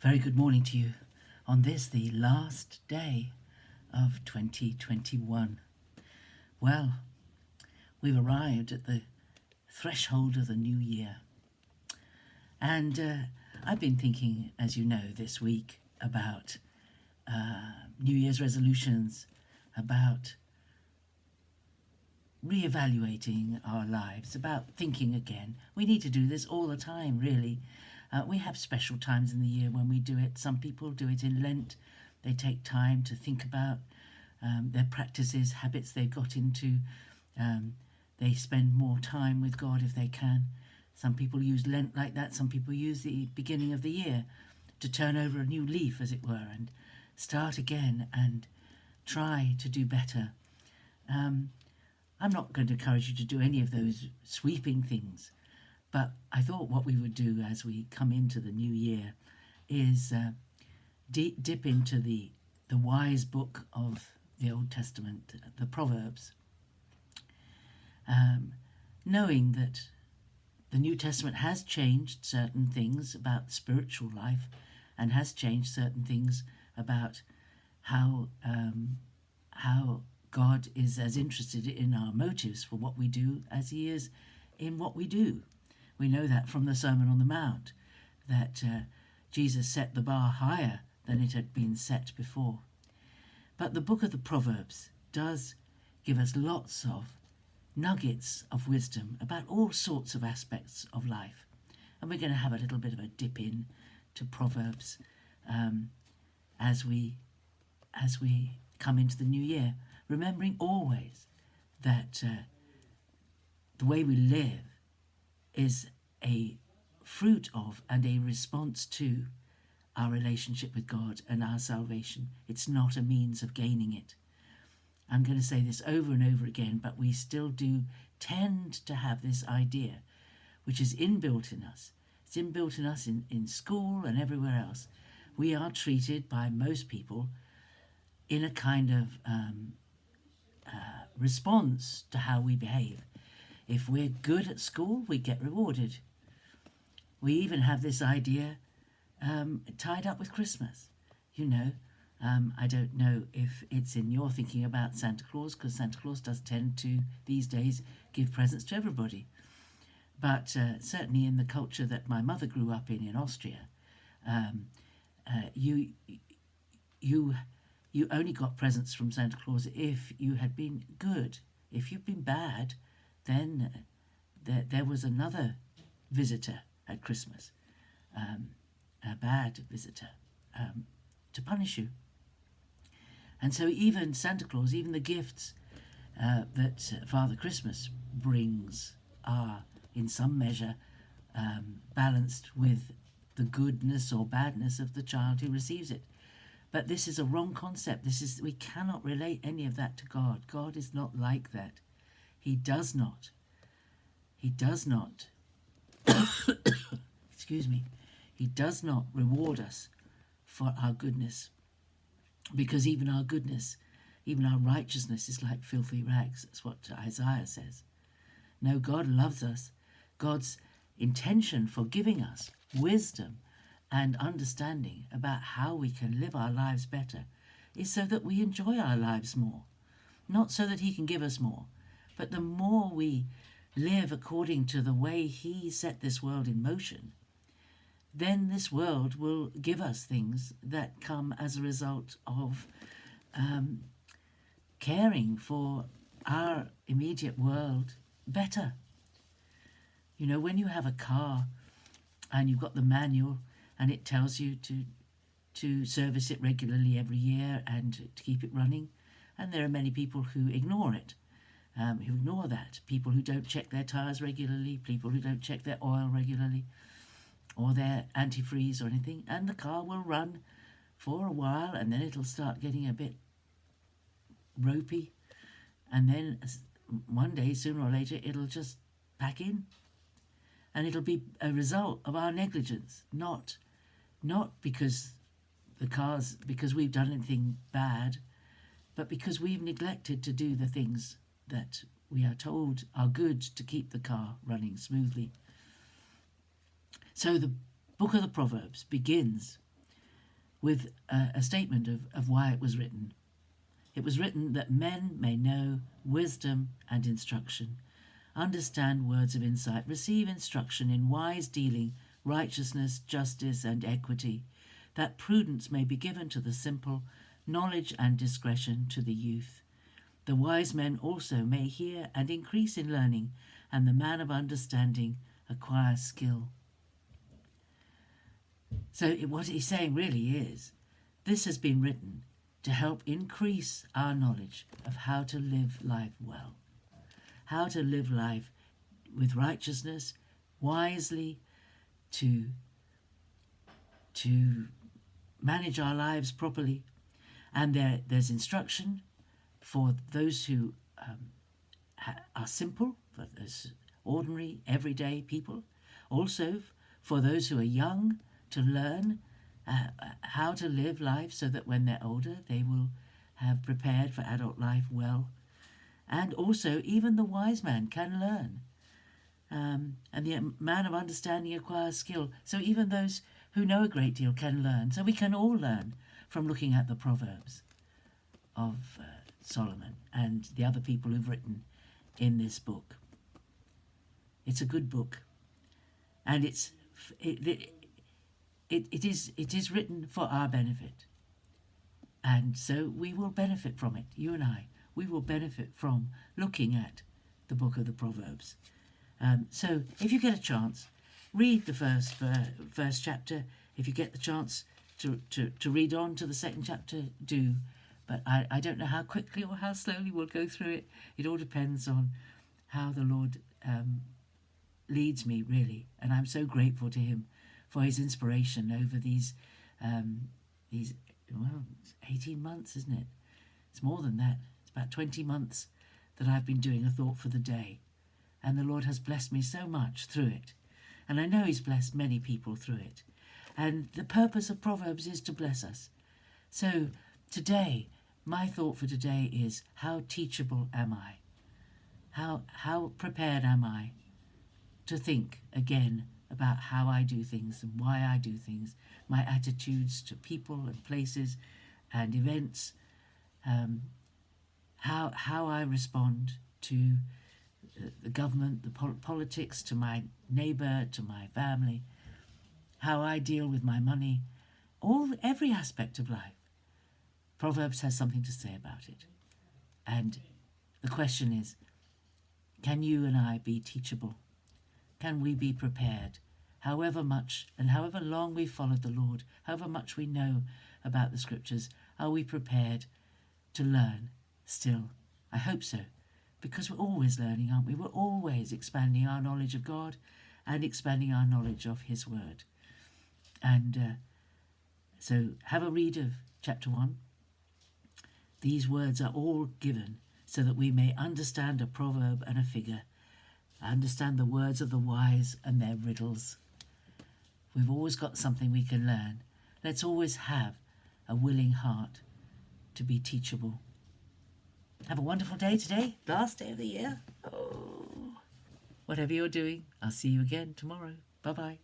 Very good morning to you on this, the last day of 2021. Well, we've arrived at the threshold of the new year. And I've been thinking, as you know, this week about New Year's resolutions, about reevaluating our lives, about thinking again. We need to do this all the time, really. We have special times in the year when we do it. Some people do it in Lent. They take time to think about their practices, habits they've got into. They spend more time with God if they can. Some people use Lent like that. Some people use the beginning of the year to turn over a new leaf, as it were, and start again and try to do better. I'm not going to encourage you to do any of those sweeping things, but I thought what we would do as we come into the new year is dip into the wise book of the Old Testament, the Proverbs, knowing that the New Testament has changed certain things about spiritual life and has changed certain things about how God is as interested in our motives for what we do as he is in what we do. We know that from the Sermon on the Mount, that Jesus set the bar higher than it had been set before. But the book of the Proverbs does give us lots of nuggets of wisdom about all sorts of aspects of life. And we're going to have a little bit of a dip in to Proverbs as we come into the new year, remembering always that the way we live is a fruit of and a response to our relationship with God and our salvation. It's not a means of gaining it. I'm going to say this over and over again, but we still do tend to have this idea, which is inbuilt in us. It's inbuilt in us in school and everywhere else. We are treated by most people in a kind of response to how we behave. If we're good at school, we get rewarded. We even have this idea tied up with Christmas. You know, I don't know if it's in your thinking about Santa Claus, because Santa Claus does tend to, these days, give presents to everybody. But certainly in the culture that my mother grew up in Austria, you only got presents from Santa Claus if you had been good. If you'd been bad, then there was another visitor at Christmas, a bad visitor, to punish you. And so even Santa Claus, even the gifts that Father Christmas brings are in some measure balanced with the goodness or badness of the child who receives it. But this is a wrong concept. We cannot relate any of that to God. God is not like that. He does not, excuse me, he does not reward us for our goodness, because even our goodness, even our righteousness is like filthy rags. That's what Isaiah says. No, God loves us. God's intention for giving us wisdom and understanding about how we can live our lives better is so that we enjoy our lives more, not so that he can give us more. But the more we live according to the way he set this world in motion, then this world will give us things that come as a result of caring for our immediate world better. You know, when you have a car and you've got the manual and it tells you to service it regularly every year and to keep it running, and there are many people who ignore it. Who ignore that. People who don't check their tyres regularly, people who don't check their oil regularly, or their antifreeze or anything, and the car will run for a while and then it'll start getting a bit ropey, and then one day, sooner or later, it'll just pack in. And it'll be a result of our negligence, not because because we've done anything bad, but because we've neglected to do the things that we are told are good to keep the car running smoothly. So the book of the Proverbs begins with a statement of why it was written. It was written that men may know wisdom and instruction, understand words of insight, receive instruction in wise dealing, righteousness, justice, and equity, that prudence may be given to the simple, knowledge and discretion to the youth. The wise men also may hear and increase in learning, and the man of understanding acquire skill. So what he's saying really is, this has been written to help increase our knowledge of how to live life well, how to live life with righteousness, wisely, to manage our lives properly. And there's instruction for those who are simple, for those ordinary, everyday people. Also for those who are young, to learn how to live life so that when they're older they will have prepared for adult life well. And also even the wise man can learn. And the man of understanding acquires skill. So even those who know a great deal can learn. So we can all learn from looking at the Proverbs of Solomon and the other people who've written in this book. It's a good book, and it is written for our benefit, and so we will benefit from it. You and I, we will benefit from looking at the book of the Proverbs. So if you get a chance, read the first chapter. If you get the chance to read on to the second chapter, do. But I don't know how quickly or how slowly we'll go through it. It all depends on how the Lord leads me, really. And I'm so grateful to him for his inspiration over these 18 months, isn't it? It's more than that. It's about 20 months that I've been doing a thought for the day. And the Lord has blessed me so much through it. And I know he's blessed many people through it. And the purpose of Proverbs is to bless us. So today, my thought for today is, how teachable am I? How prepared am I to think again about how I do things and why I do things, my attitudes to people and places and events, how I respond to the government, the politics, to my neighbour, to my family, how I deal with my money, every aspect of life. Proverbs has something to say about it. And the question is, can you and I be teachable? Can we be prepared? However much and however long we've followed the Lord, however much we know about the scriptures, are we prepared to learn still? I hope so, because we're always learning, aren't we? We're always expanding our knowledge of God and expanding our knowledge of his word. And so have a read of chapter 1. These words are all given so that we may understand a proverb and a figure, understand the words of the wise and their riddles. We've always got something we can learn. Let's always have a willing heart to be teachable. Have a wonderful day today, last day of the year. Oh, whatever you're doing, I'll see you again tomorrow. Bye-bye.